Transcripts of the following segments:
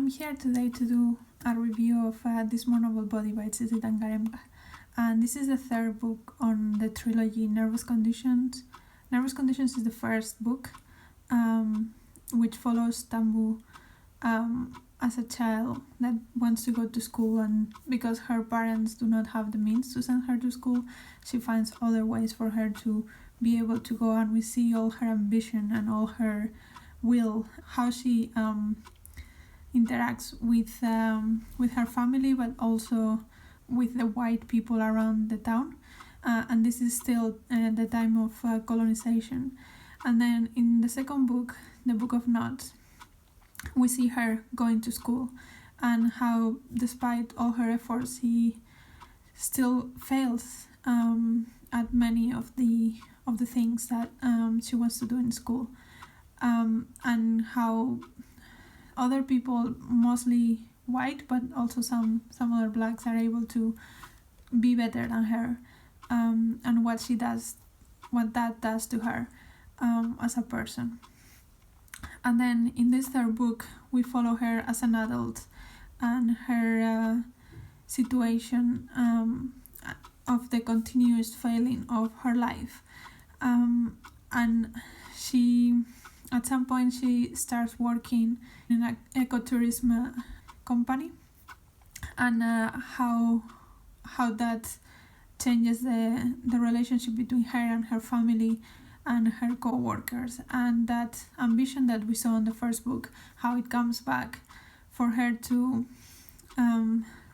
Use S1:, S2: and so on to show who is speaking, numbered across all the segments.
S1: here today to do a review of this mournable body by Tsitsi Dangarembga. And this is the third book on the trilogy Nervous Conditions. Nervous Conditions is the first book, which follows Tambu as a child that wants to go to school, and because her parents do not have the means to send her to school, she finds other ways for her to be able to go, and we see all her ambition and all her will, how she interacts with her family, but also with the white people around the town. And this is still the time of colonization. And then in the second book, the Book of Knots, we see her going to school and how, despite all her efforts, he still fails at many of the things that she wants to do in school, and how other people, mostly white but also some other blacks, are able to be better than her, and what that does to her as a person. And then in this third book, we follow her as an adult and her situation of the continuous failing of her life. And she, at some point, she starts working in an ecotourism company, and how that changes the relationship between her and her family and her co-workers, and that ambition that we saw in the first book, how it comes back for her to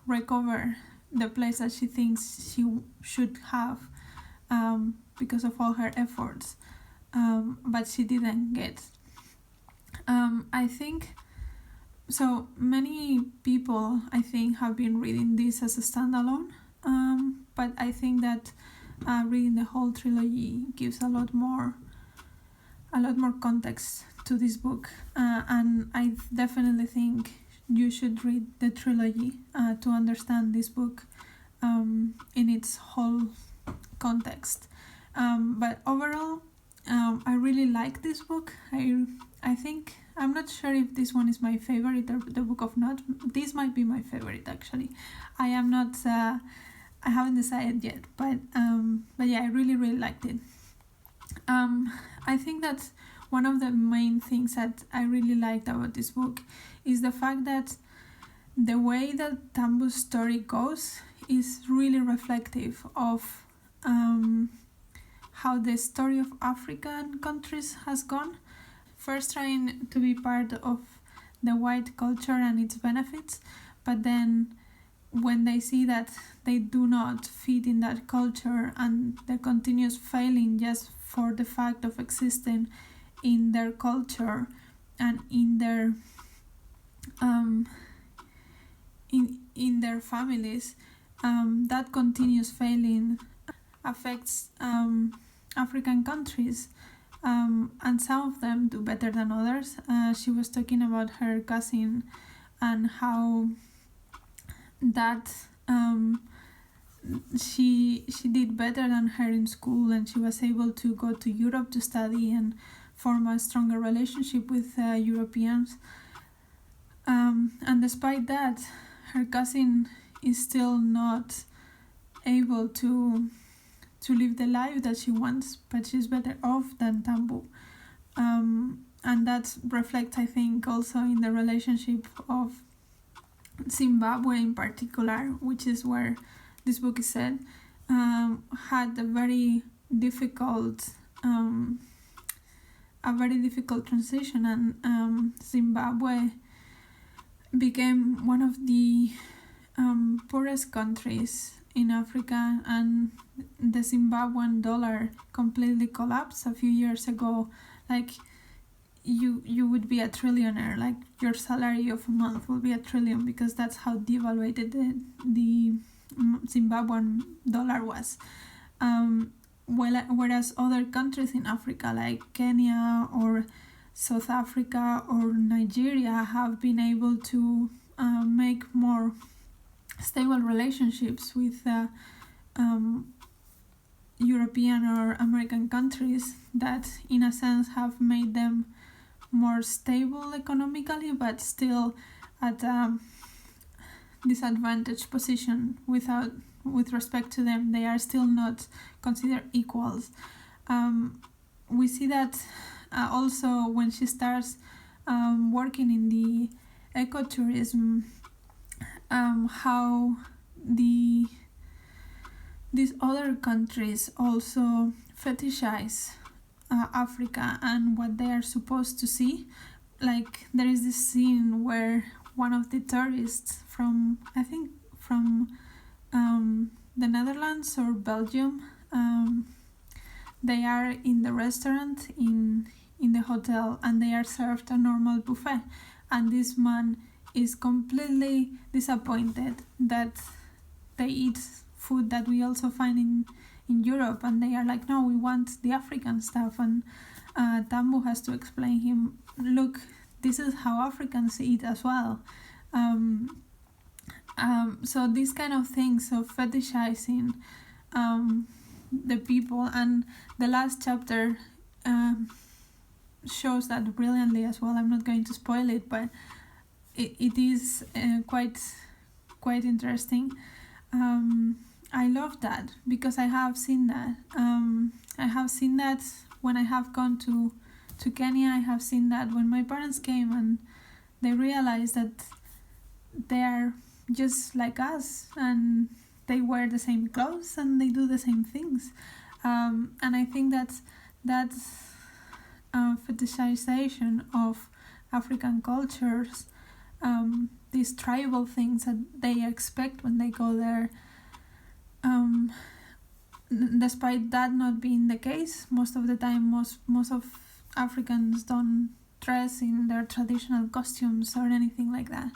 S1: recover the place that she thinks she should have because of all her efforts, but she didn't get. I think so many people, I think, have been reading this as a standalone, but I think that reading the whole trilogy gives a lot more context to this book, and I definitely think you should read the trilogy to understand this book in its whole context. But overall, I really like this book. I think, I'm not sure if this one is my favorite or the Book of Knots. This might be my favorite, actually. I am not. I haven't decided yet, but yeah, I really liked it. I think that one of the main things that I really liked about this book is the fact that the way that Tambu's story goes is really reflective of how the story of African countries has gone. First trying to be part of the white culture and its benefits, but then when they see that they do not fit in that culture and the continuous failing just for the fact of existing in their culture and in their in their families, that continuous failing affects African countries, and some of them do better than others. She was talking about her cousin and how that she did better than her in school, and she was able to go to Europe to study and form a stronger relationship with Europeans. And despite that, her cousin is still not able to live the life that she wants, but she's better off than Tambu. And that reflects, I think, also in the relationship of Zimbabwe in particular, which is where this book is set, had a very difficult transition, and Zimbabwe became one of the poorest countries in Africa, and the Zimbabwean dollar completely collapsed a few years ago. Like, you would be a trillionaire, like your salary of a month will be $1 trillion, because that's how devaluated the Zimbabwean dollar was. Whereas other countries in Africa, like Kenya or South Africa or Nigeria, have been able to make more stable relationships with European or American countries that, in a sense, have made them more stable economically, but still at a disadvantaged position with respect to them. They are still not considered equals. We see that also when she starts working in the ecotourism, how these other countries also fetishize Africa and what they are supposed to see. Like, there is this scene where one of the tourists from the Netherlands or Belgium, they are in the restaurant in the hotel, and they are served a normal buffet, and this man is completely disappointed that they eat food that we also find in Europe, and they are like, no, we want the African stuff. And Tambu has to explain him, look, this is how Africans eat as well. So these kind of things of fetishizing the people, and the last chapter shows that brilliantly as well. I'm not going to spoil it, but it is quite interesting. I love that because I have seen that. I have seen that when I have gone to Kenya. I have seen that when my parents came and they realized that they are just like us and they wear the same clothes and they do the same things. And I think that fetishization of African cultures, these tribal things that they expect when they go there, despite that not being the case, most of the time, most of Africans don't dress in their traditional costumes or anything like that.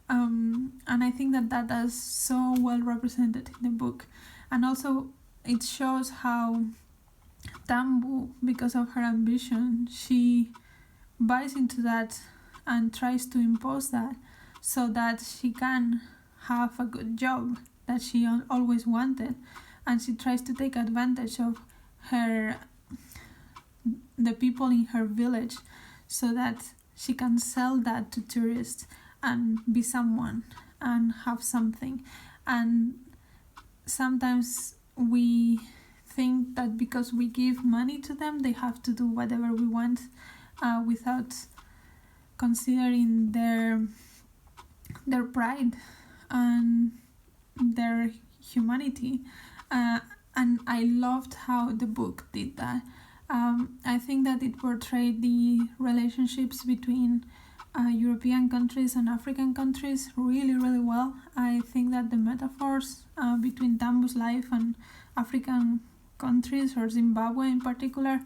S1: And I think that is so well represented in the book. And also it shows how Tambu, because of her ambition, she buys into that and tries to impose that so that she can have a good job that she always wanted. And she tries to take advantage of the people in her village so that she can sell that to tourists and be someone and have something. And sometimes we think that because we give money to them, they have to do whatever we want without considering their pride and their humanity. And I loved how the book did that. I think that it portrayed the relationships between European countries and African countries really, really well. I think that the metaphors between Tambu's life and African countries, or Zimbabwe in particular,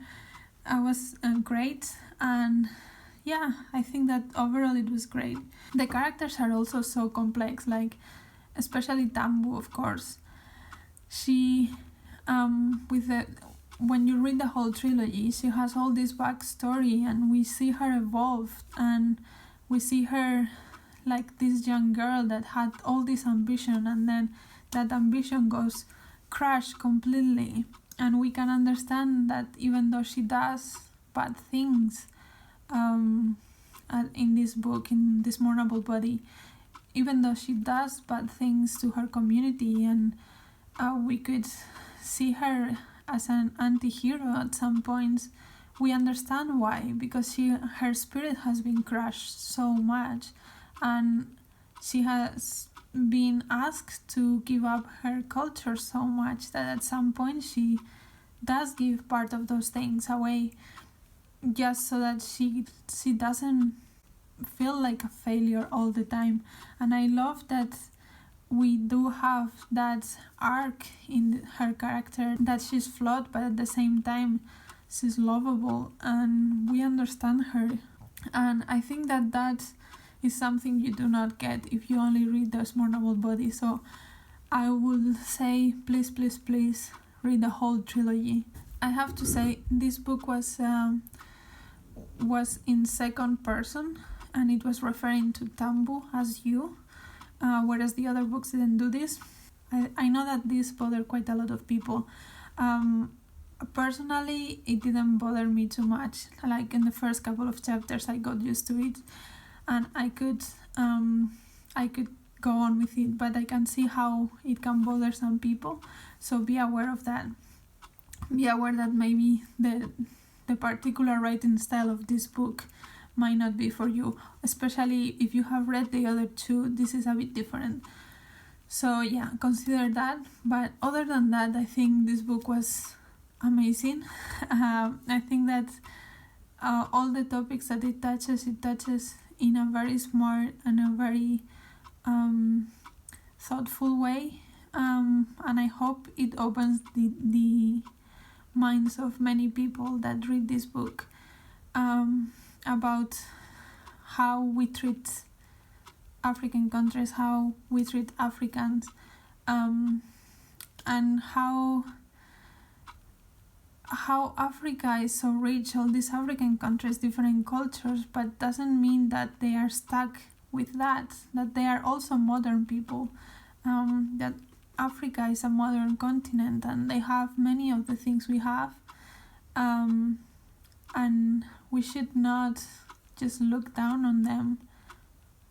S1: was great. And yeah, I think that overall it was great. The characters are also so complex, like especially Tambu, of course. She, when you read the whole trilogy, she has all this backstory, and we see her evolve, and we see her like this young girl that had all this ambition, and then that ambition goes crash completely. And we can understand that even though she does bad things in this book, in this mournable body, even though she does bad things to her community, and we could see her as an anti-hero at some points, we understand why, because her spirit has been crushed so much, and she has been asked to give up her culture so much that at some point she does give part of those things away, just so that she doesn't feel like a failure all the time. And I love that we do have that arc in her character, that she's flawed, but at the same time she's lovable and we understand her. And I think that is something you do not get if you only read the mournable body. So I would say please read the whole trilogy. I have to say this book was in second person, and it was referring to Tambu as you, whereas the other books didn't do this. I know that this bothered quite a lot of people. Personally, it didn't bother me too much. Like in the first couple of chapters, I got used to it. and I could go on with it, but I can see how it can bother some people, so be aware of that. Be aware that maybe the particular writing style of this book might not be for you, especially if you have read the other two. This is a bit different, so yeah, consider that. But other than that, I think this book was amazing. I think that all the topics that it touches in a very smart and a very thoughtful way, and I hope it opens the minds of many people that read this book about how we treat African countries, how we treat Africans, and how Africa is so rich, all these African countries, different cultures, but doesn't mean that they are stuck with that they are also modern people, that Africa is a modern continent and they have many of the things we have, and we should not just look down on them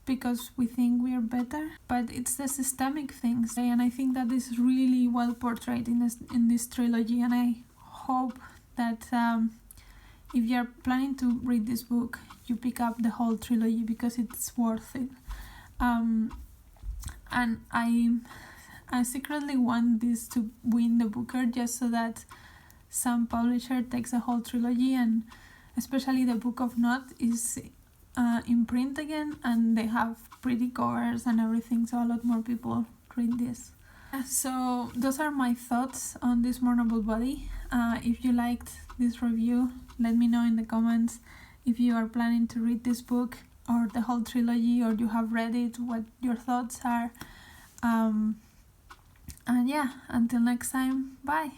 S1: because we think we are better, but it's the systemic things, and I think that is really well portrayed in this trilogy, and I hope that if you're planning to read this book, you pick up the whole trilogy because it's worth it. And I secretly want this to win the Booker, just so that some publisher takes a whole trilogy, and especially the Book of Not is in print again, and they have pretty covers and everything, so a lot more people read this. So those are my thoughts on this mournable body. If you liked this review, let me know in the comments if you are planning to read this book or the whole trilogy, or you have read it, what your thoughts are. And yeah, until next time, bye.